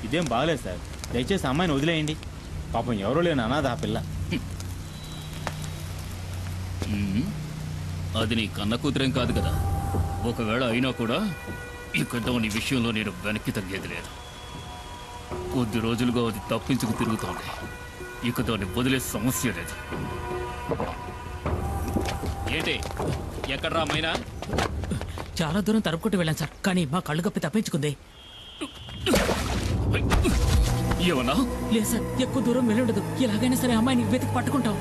ఇదేం బాగలేదు సార్. దయచేసి అమ్మాయిని వదిలేయండి. పాపం ఎవరో లేని అనాథ ఆ పిల్ల. అది నీ కన్న కూతురేం కాదు కదా. ఒకవేళ అయినా కూడా ఇక నీ విషయంలో నేను వెనక్కి తగ్గేది లేదు. కొద్ది రోజులుగా అది తప్పించుకు తిరుగుతోంది. ఇక దాన్ని వదిలే సమస్య లేదు. ఏంటి ఎక్కడ్రా మైనా? చాలా దూరం తరుపుకుంటూ వెళ్ళాను సార్, కానీ మా కళ్ళు కప్పి తప్పించుకుంది. ఏమన్నా? లేదు సార్, ఎక్కువ దూరం వెళ్ళుండదు. ఎలాగైనా సరే అమ్మాయిని వెతికి పట్టుకుంటాం.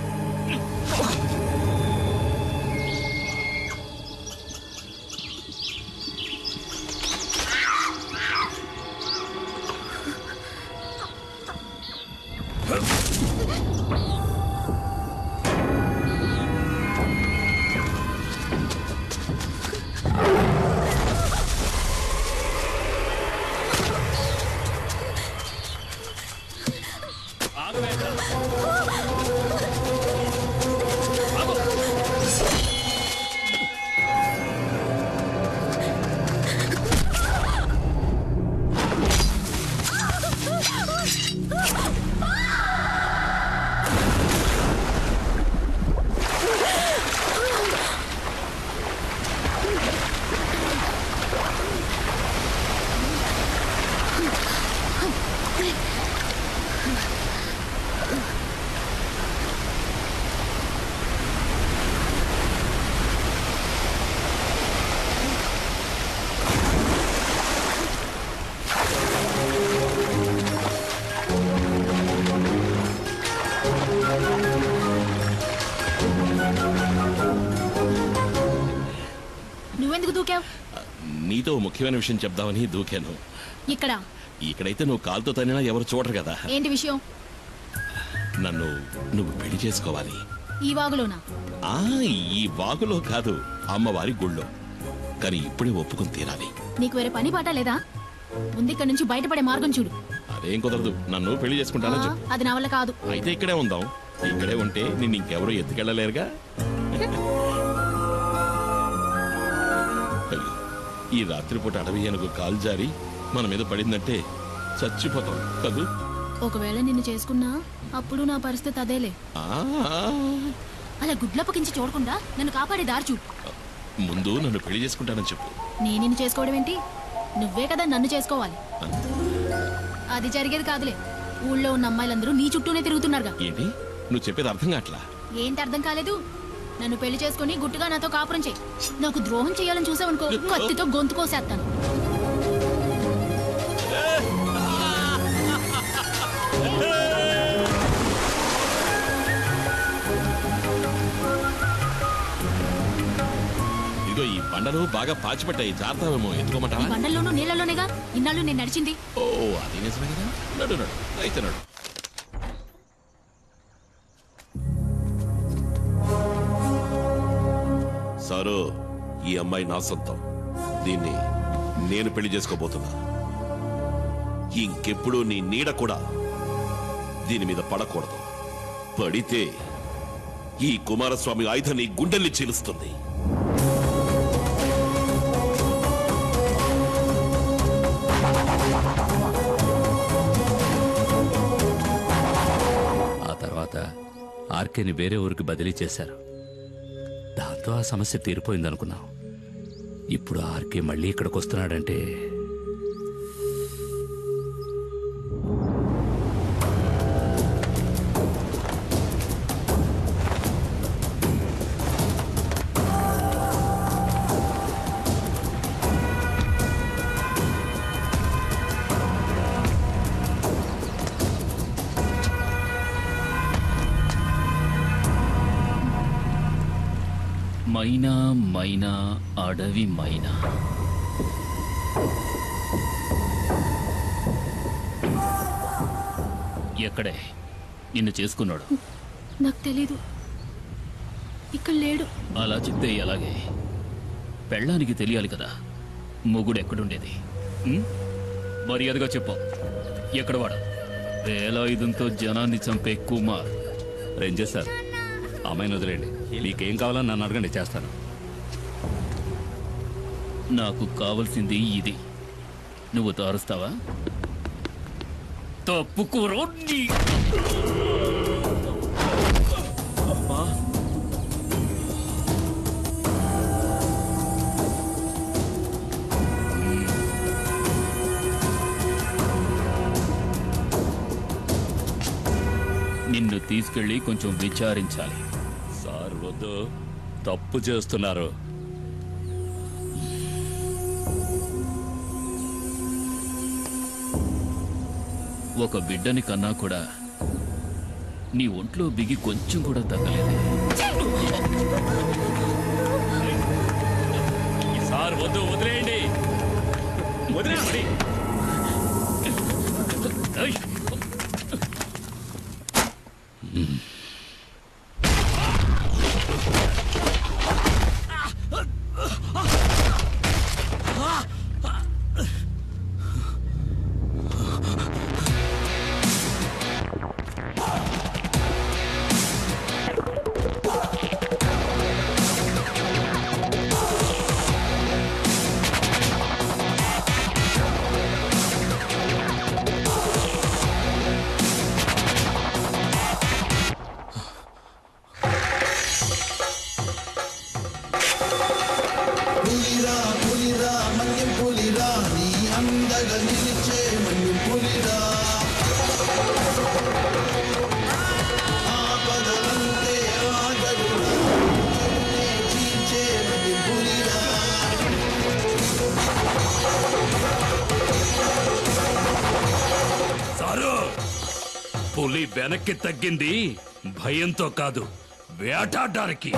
నువ్వెందుకు దూకావు? నీతో ముఖ్యమైన విషయం చెప్దామని దూకాను. ఇక్కడైతే నువ్వు కాలుతో తనినా ఎవరు చూడరు కదా. ఏంటి విషయం? నన్ను నువ్వు పెళ్లి చేసుకోవాలి. ఈ వాగులోనా? ఈ వాగులో కాదు, అమ్మవారి గుళ్ళో. కానీ ఇప్పుడే ఒప్పుకుని తీరాలి. నీకు వేరే పని పాట లేదా? ముందు ఇక్కడ నుంచి బయటపడే మార్గం చూడు. అదేం కుదరదు. నన్ను పెళ్లి చేసుకుంటానని చెప్పు. అది నా వల్ల కాదు. అయితే ఇక్కడే ఉందాం. ఇక్కడే ఉంటే నిన్ను ఇంకెవరూ ఎత్తుకెళ్ళలేరుగా. ఈ రాత్రిపూట అడవి ఏనుగు కాలు జారి మన మీద పడిందంటే చచ్చిపోతాం కదూ. ఒకవేళ నిన్ను చేసుకున్నా అప్పుడు నా పరిస్థితి అదేలే. అలా గుడ్లప్పకించి చూడకుండా నన్ను కాపాడే దారి చూడు. ముందు నన్ను పెళ్లి చేసుకుంటానని చెప్పు. నేను నిన్ను చేసుకోవడం ఏంటి? నువ్వే కదా నన్ను చేసుకోవాలి. అది జరిగేది కాదులే. ఊళ్ళో ఉన్న అమ్మాయిలందరూ నీ చుట్టూనే తిరుగుతున్నారుగా. ఏంటి నువ్వు చెప్పేది అర్థం కావట్లా? ఏంటి అర్థం కాలేదు? నన్ను పెళ్లి చేసుకుని గుట్టుగా నాతో కాపురం చేయి. నాకు ద్రోహం చేయాలని చూసావనుకో, కత్తితో గొంతు కోసేస్తాను. ఇదిగో ఈ బండలు బాగా పాచిపట్టాయి, జాగ్రత్తమేమో. ఎత్తుకోమంటావా? బండల్లోనూ నీళ్ళలోనేగా ఇన్నాళ్ళు నేను నడిచింది. ఓ అది నిజమే కదా. నడు నడు అయితే నడు. సారు, ఈ అమ్మాయి నా సొంతం. దీన్ని నేను పెళ్లి చేసుకోబోతున్నా. ఇంకెప్పుడు నీ నీడ కూడా దీని మీద పడకూడదు. పడితే ఈ కుమారస్వామి ఆయుధం నీ గుండెల్ని చీలుస్తుంది. ఆ తర్వాత ఆర్కేని వేరే ఊరికి బదిలీ చేశారు. దాంతో ఆ సమస్య తీరిపోయిందనుకున్నాం. ఇప్పుడు ఆర్కే మళ్ళీ ఇక్కడికి వస్తున్నాడంటే మైనా మైనా అడవి మైనా. ఎక్కడే నిన్ను చేసుకున్నాడు? నాకు తెలీదు. ఇక్కడ లేడు. అలా చెప్తే ఎలాగే? పెళ్ళానికి తెలియాలి కదా మొగుడు ఎక్కడుండేది. మర్యాదగా చెప్పు, ఎక్కడ వాడు? వేలాయుధంతో జనాన్ని చంపే కుమార్. రేంజర్ సార్, అమ్మాయిని వదిలేండి. మీకేం కావాలని నన్ను అడగండి, చేస్తాను. నాకు కావలసింది ఇది. నువ్వు తారుస్తావా? తప్పుకోరో నీ నిన్ను తీసుకెళ్ళి కొంచెం విచారించాలి. సార్ వద్దు, తప్పు చేస్తున్నారు. ఒక బిడ్డని కన్నా కూడా నీ ఒంట్లో బిగి కొంచెం కూడా తగ్గలేదు. సార్ వద్దు, వదిలేయండి. వదిలేయండి. ఏయ్! సారు, పులి వెనక్కి తగ్గింది భయంతో కాదు, వేటాడడానికి.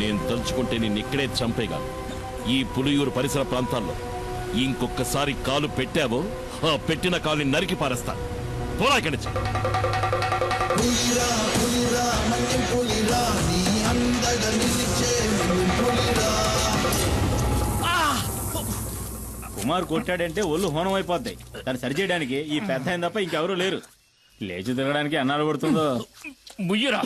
నేను తలుచుకుంటే నిన్ను ఇక్కడే చంపేగాను. ఈ పులియూరు పరిసర ప్రాంతాల్లో ఇంకొకసారి కాలు పెట్టావో ఆ పెట్టిన కాలుని నరికి పారేస్తాను. పోరా ఇక్కడి నుంచి. కుమార్ కొట్టాడంటే ఒళ్ళు హోనం అయిపోద్ది. దాన్ని సరిచేయడానికి ఈ పెద్ద ఆయన తప్ప ఇంకెవరూ లేరు. లేచి తిరగడానికి అన్నాడు పడుతుందో ముయ్యరా